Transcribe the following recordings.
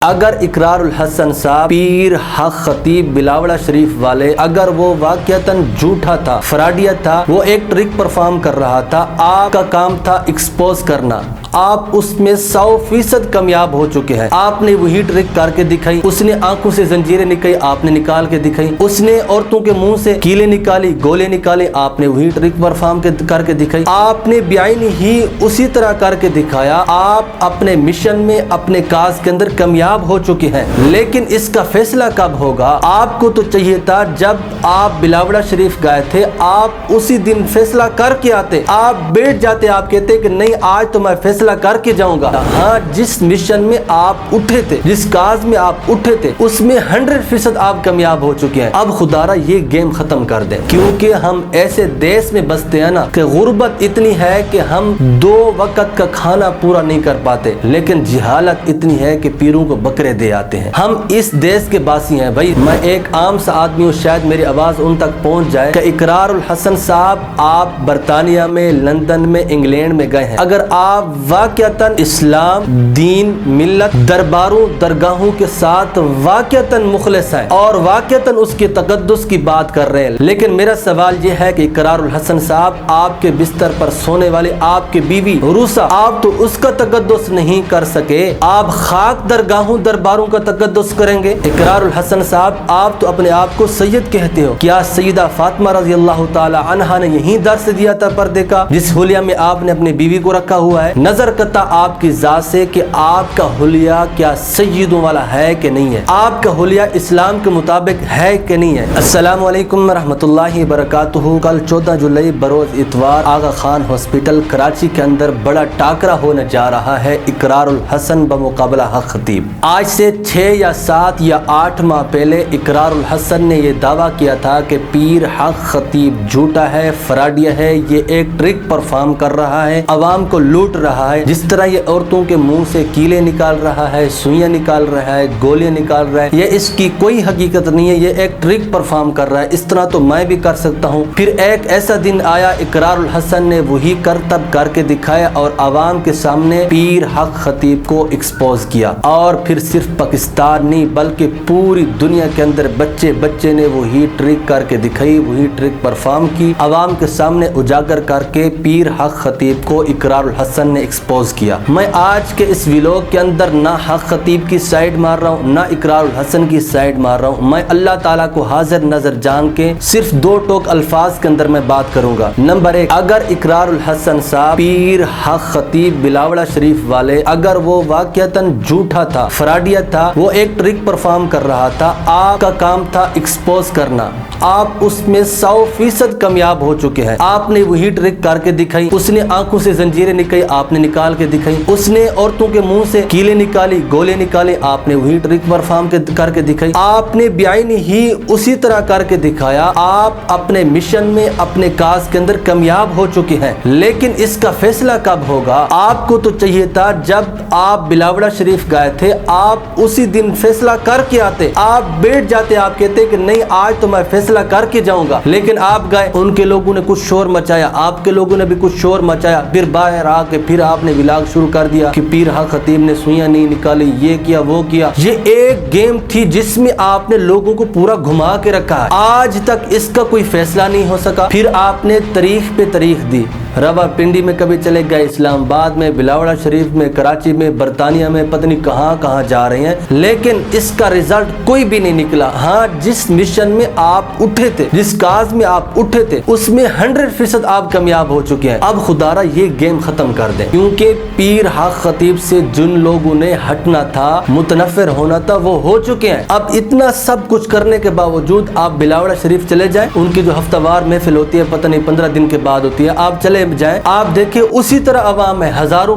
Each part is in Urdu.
اگر اقرار الحسن صاحب پیر حق خطیب بلاوڑہ شریف والے اگر وہ واقعتاً جھوٹا تھا، فراڈیت تھا، وہ ایک ٹرک پرفارم کر رہا تھا، آپ کا کام تھا ایکسپوز کرنا، آپ اس میں 100% کامیاب ہو چکے ہیں۔ آپ نے وہی ٹرک کر کے دکھائی، اس نے آنکھوں سے زنجیریں نکالی، آپ نے نکال کے دکھائی، اس نے عورتوں کے منہ سے کیلیں نکالی، گولے نکالے، آپ نے وہی ٹرک پرفارم کر کے دکھائی، آپ نے بعین ہی اسی طرح کر کے دکھایا۔ آپ اپنے مشن میں، اپنے کاز کے اندر کامیاب ہو چکے ہیں، لیکن اس کا فیصلہ کب ہوگا؟ آپ کو تو چاہیے تھا جب آپ بلاوڑہ شریف گئے تھے، آپ اسی دن فیصلہ کر کے آتے، آپ بیٹھ جاتے، آپ کہتے کہ نہیں آج تو میں فیصلہ کر کے جاؤں گا۔ ہاں، جس مشن میں آپ اٹھے تھے، جس کاز میں آپ اٹھے تھے، اس میں 100% آپ کامیاب ہو چکے ہیں۔ اب خدا را یہ گیم ختم کر دیں، کیونکہ ہم ایسے دیس میں بستے ہیں نا کہ غربت اتنی ہے کہ ہم 2 وقت کا کھانا پورا نہیں کر پاتے، لیکن جہالت اتنی ہے کہ پیروں کو بکرے دے آتے ہیں۔ ہم اس دیس کے باسی ہیں بھائی۔ میں ایک عام سا آدمی ہوں، شاید میری آواز ان تک پہنچ جائے کہ اقرار الحسن صاحب آپ برطانیہ میں، لندن میں، انگلینڈ میں گئے ہیں۔ اگر آپ واقعتاً اسلام، دین، ملت، درباروں، درگاہوں کے ساتھ واقعتاً مخلص ہیں اور واقعتاً اس کے تقدس کی بات کر رہے ہیں، لیکن میرا سوال یہ ہے کہ اقرار الحسن صاحب آپ کے بستر پر سونے والے آپ کے بیوی روسا، آپ تو اس کا تقدس نہیں کر سکے، آپ خاک درگاہوں درباروں کا تقدس کریں گے؟ اقرار الحسن صاحب آپ تو اپنے آپ کو سید کہتے ہو، کیا سیدہ فاطمہ رضی اللہ تعالی عنہا نے یہی درس دیا تھا پردے کا جس حلیہ میں آپ نے اپنی بیوی کو رکھا ہوا ہے؟ نظر کرتا آپ کی ذات سے کہ آپ کا حلیہ کیا سیدوں والا ہے کہ نہیں ہے، آپ کا حلیہ اسلام کے مطابق ہے کہ نہیں ہے۔ السلام علیکم ورحمۃ اللہ وبرکاتہ۔ کل 14 جولائی بروز اتوار آغا خان ہاسپٹل کراچی کے اندر بڑا ٹاکرا ہونے جا رہا ہے اقرار الحسن بمقابلہ حق خطیب۔ آج سے 6 یا 7 یا 8 ماہ پہلے اقرار الحسن نے یہ دعویٰ کیا تھا کہ پیر حق خطیب جھوٹا ہے، فراڈیا ہے، یہ ایک ٹرک پرفارم کر رہا ہے، عوام کو لوٹ رہا ہے، جس طرح یہ عورتوں کے منہ سے کیلیں نکال رہا ہے، سوئیاں نکال رہا ہے، گولیاں نکال رہا ہے، یہ اس کی کوئی حقیقت نہیں ہے، یہ ایک ٹرک پرفارم کر رہا ہے، اس طرح تو میں بھی کر سکتا ہوں۔ پھر ایک ایسا دن آیا اقرار الحسن نے وہی کرتب کر کے دکھایا اور عوام کے سامنے پیر حق خطیب کو ایکسپوز کیا، اور پھر صرف پاکستان نہیں بلکہ پوری دنیا کے اندر بچے نے وہی ٹرک کر کے دکھائی، وہی ٹرک پرفارم کی، عوام کے سامنے اجاگر کر کے پیر حق خطیب کو اقرار الحسن نے ایکسپوز کیا۔ میں آج کے اس ویلوگ کے اندر نہ حق خطیب کی سائیڈ مار رہا ہوں، نہ اقرار الحسن کی سائیڈ مار رہا ہوں، میں اللہ تعالیٰ کو حاضر نظر جان کے صرف 2 ٹوک الفاظ کے اندر میں بات کروں گا۔ نمبر 1، اگر اقرار الحسن صاحب پیر حق خطیب بلاوڑہ شریف والے اگر وہ واقعتاً جھوٹا تھا، فراڈیت تھا، وہ ایک ٹرک پرفارم کر رہا تھا، آپ کا کام تھا ایکسپوز کرنا، آپ اس میں 100% کامیاب ہو چکے ہیں۔ آپ نے وہی ٹرک کر کے دکھائی، اس نے آنکھوں سے زنجیریں نکالی، آپ نے نکال کے دکھائی، اس نے عورتوں کے منہ سے کیلیں نکالی، گولے نکالے، آپ نے وہی ٹرک پرفارم کر کے دکھائی، آپ نے بعین ہی اسی طرح کر کے دکھایا۔ آپ اپنے مشن میں، اپنے کاز کے اندر کامیاب ہو چکے ہیں، لیکن اس کا فیصلہ کب ہوگا؟ آپ کو تو چاہیے تھا جب آپ بلاوڑہ شریف گئے تھے، آپ اسی دن فیصلہ کر کے آتے، آپ بیٹھ جاتے، آپ کہتے کہ نہیں آج تو میں فیصلہ کر کے جاؤں گا، لیکن آپ گئے، ان کے لوگوں نے کچھ شور مچایا، آپ کے لوگوں نے بھی کچھ شور مچایا، پھر باہر آ کے پھر آپ نے ولاگ شروع کر دیا کہ پیر حق خطیب نے سوئیاں نہیں نکالی، یہ کیا وہ کیا۔ یہ ایک گیم تھی جس میں آپ نے لوگوں کو پورا گھما کے رکھا ہے، آج تک اس کا کوئی فیصلہ نہیں ہو سکا۔ پھر آپ نے تاریخ پہ تاریخ دی، روا پنڈی میں کبھی چلے گئے، اسلام آباد میں، بلاوڑہ شریف میں، کراچی میں، برطانیہ میں، پتہ نہیں کہاں کہاں جا رہے ہیں، لیکن اس کا رزلٹ کوئی بھی نہیں نکلا۔ ہاں، جس مشن میں آپ اٹھے تھے، جس کاز میں آپ اٹھے تھے، اس میں 100% آپ کامیاب ہو چکے ہیں۔ اب خدا را یہ گیم ختم کر دیں، کیونکہ پیر حق خطیب سے جن لوگوں نے ہٹنا تھا، متنفر ہونا تھا، وہ ہو چکے ہیں۔ اب اتنا سب کچھ کرنے کے باوجود آپ بلاوڑہ شریف چلے جائیں، ان کی جو ہفتہ وار محفل ہوتی ہے، پتہ نہیں 15 دن کے بعد ہوتی ہے، آپ چلے جائیں، آپ دیکھیں اسی طرح عوام ہے، ہزاروں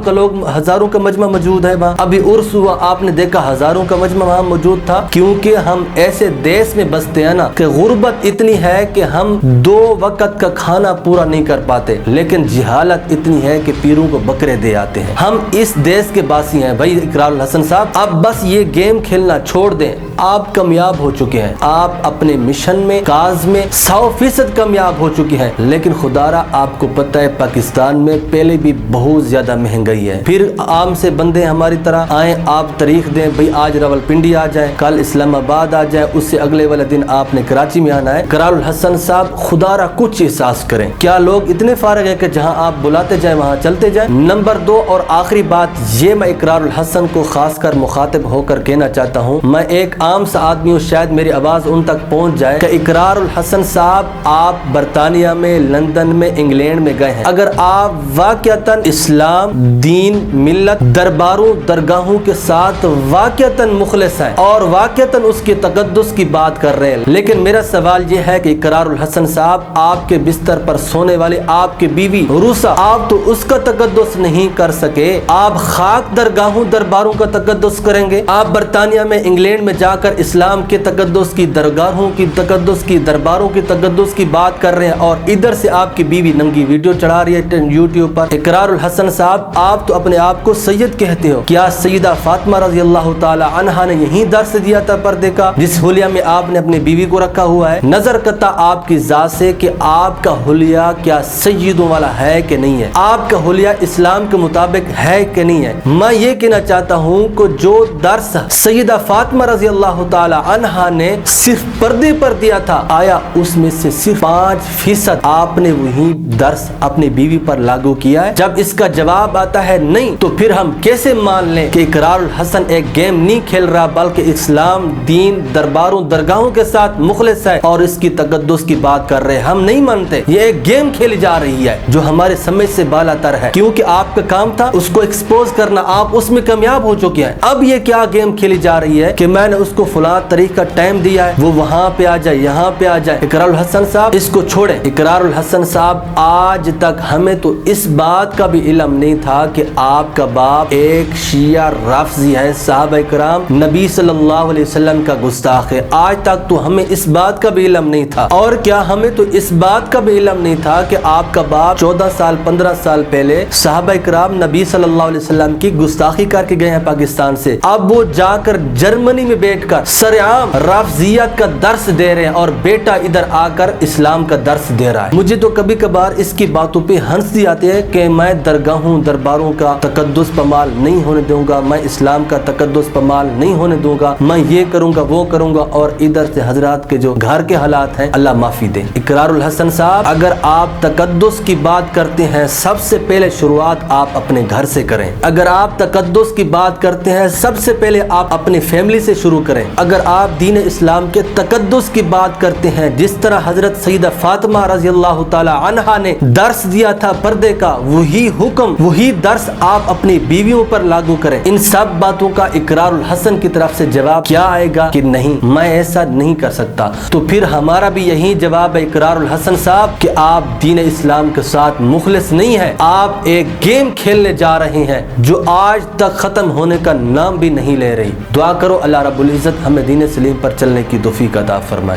کا مجمع موجود ہے وہاں۔ ابھی عرس ہوا، آپ نے دیکھا ہزاروں کا مجمع وہاں موجود تھا، کیونکہ ہم ایسے دیس میں بستے ہیں نا کہ غربت اتنی ہے کہ ہم 2 وقت کا کھانا پورا نہیں کر پاتے، لیکن جہالت اتنی ہے کہ پیروں کو بکرے دے آتے ہیں۔ ہم اس دیس کے باسی ہیں بھائی اقرار الحسن صاحب، اب بس یہ گیم کھیلنا چھوڑ دیں، آپ کامیاب ہو چکے ہیں، آپ اپنے مشن میں، کاز میں 100% کامیاب ہو چکے ہیں، لیکن خدا را آپ کو پتہ ہے پاکستان میں پہلے بھی بہت زیادہ مہنگائی ہے، پھر عام سے بندے ہماری طرح آئیں، آپ تاریخ دیں بھئی آج راولپنڈی آ جائیں، کل اسلام آباد آ جائیں، اس سے اگلے والے دن آپ نے کراچی میں آنا ہے۔ اقرار الحسن صاحب خدا را کچھ احساس کریں، کیا لوگ اتنے فارغ ہیں کہ جہاں آپ بلاتے جائیں وہاں چلتے جائیں؟ نمبر 2 اور آخری بات یہ میں اقرار الحسن کو خاص کر مخاطب ہو کر کہنا چاہتا ہوں، میں ایک عام سا آدمی ہوں، شاید میری آواز ان تک پہنچ جائے کہ اقرار الحسن صاحب آپ برطانیہ میں، لندن میں، انگلینڈ میں گئے ہیں، اگر آپ واقعتاً اسلام، دین، ملت، درباروں، درگاہوں کے ساتھ واقعتاً مخلص ہیں اور واقعتاً اس کے تقدس کی بات کر رہے ہیں، لیکن میرا سوال یہ ہے کہ اقرار الحسن صاحب آپ کے بستر پر سونے والے آپ کے بیوی عروسہ، آپ تو اس کا تقدس نہیں کر سکے، آپ خاک درگاہوں درباروں کا تقدس کریں گے؟ آپ برطانیہ میں، انگلینڈ میں جا کر اسلام کے تقدس کی، درگاہوں کی تقدس کی، درباروں کی تقدس کی بات کر رہے ہیں، اور ادھر سے آپ کی بیوی ننگی ویڈیو چڑھا رہی ہے یوٹیوب پر۔ اقرار الحسن صاحب آپ تو اپنے آپ کو سید کہتے ہو، کیا سیدہ فاطمہ رضی اللہ تعالی عنہا نے یہی درس دیا تھا پردے کا جس حلیہ میں آپ نے اپنی بیوی کو رکھا ہوا ہے؟ نظر کرتا آپ کی ذات سے کہ آپ کا حلیہ کیا سیدوں والا ہے کہ نہیں ہے، آپ کا حلیہ اسلام کے مطابق ہے کہ نہیں ہے۔ میں یہ کہنا چاہتا ہوں کہ جو درس سیدہ فاطمہ رضی اللہ تعالی عنہا نے صرف پردے پر دیا تھا، آیا اس میں سے صرف 5% آپ نے وہی درس اپنی بیوی پر لاگو کیا ہے؟ جب اس کا جواب آتا ہے نہیں، تو پھر ہم کیسے مان لیں کہ اقرار الحسن ایک گیم نہیں کھیل رہا بلکہ اسلام، دین، درباروں، درگاہوں کے ساتھ مخلص ہے اور اس کی تقدس کی بات کر رہے ہیں؟ ہم نہیں مانتے، یہ ایک گیم کھیلی جا رہی ہے جو ہمارے سمجھ سے بالا تر ہے، کیونکہ آپ کا کام تھا اس کو ایکسپوز کرنا، آپ اس میں کامیاب ہو چکے ہیں۔ اب یہ کیا گیم کھیلی جا رہی ہے کہ میں نے اس کو فلاں طریق کا ٹائم دیا ہے، وہ وہاں پہ آ جائے، یہاں پہ آ جائے۔ اقرار الحسن صاحب اس کو چھوڑیں۔ اقرار الحسن صاحب آج تک ہمیں تو اس بات کا بھی علم نہیں تھا کہ آپ کا باپ ایک شیعہ رافضی ہے، صحابہ کرام نبی صلی اللہ علیہ وسلم کا گستاخ ہے، آج تک تو ہمیں اس بات کا بھی علم نہیں تھا۔ اور کیا ہمیں تو اس بات کا بھی علم نہیں تھا کہ آپ کا باپ 14 سال 15 سال پہلے صحابہ کرام نبی صلی اللہ علیہ وسلم کی گستاخی کر کے گئے ہیں پاکستان سے، اب وہ جا کر جرمنی میں بیٹھ کر سرعام رافضیت کا درس دے رہے ہیں اور بیٹا ادھر آ کر اسلام کا درس دے رہا ہے۔ مجھے تو کبھی کبھار اس کی باتوں پہ ہنسی آتی ہے کہ میں درگاہوں درباروں کا تقدس پامال نہیں ہونے دوں گا، میں اسلام کا تقدس پامال نہیں ہونے دوں گا، میں یہ کروں گا وہ کروں گا، اور ادھر سے حضرات کے جو گھر کے حالات ہیں اللہ معافی دے۔ اقرار الحسن صاحب اگر آپ تقدس کی بات کرتے ہیں سب سے پہلے شروعات آپ اپنے گھر سے کریں، اگر آپ تقدس کی بات کرتے ہیں سب سے پہلے آپ اپنی فیملی سے شروع کریں، اگر آپ دین اسلام کے تقدس کی بات کرتے ہیں جس طرح حضرت سیدہ فاطمہ رضی اللہ تعالی عنہا نے درس دیا تھا پردے کا، وہی حکم وہی درس آپ اپنی بیویوں پر لاگو کریں۔ ان سب باتوں کا اقرار الحسن کی طرف سے جواب کیا آئے گا کہ نہیں میں ایسا نہیں کر سکتا، تو پھر ہمارا بھی یہی جواب ہے اقرار الحسن صاحب کہ آپ دین اسلام کے ساتھ مخلص نہیں ہیں، آپ ایک گیم کھیلنے جا رہے ہیں جو آج تک ختم ہونے کا نام بھی نہیں لے رہی۔ دعا کرو اللہ رب العزت ہمیں دین سلیم پر چلنے کی توفیق عطا فرمائے۔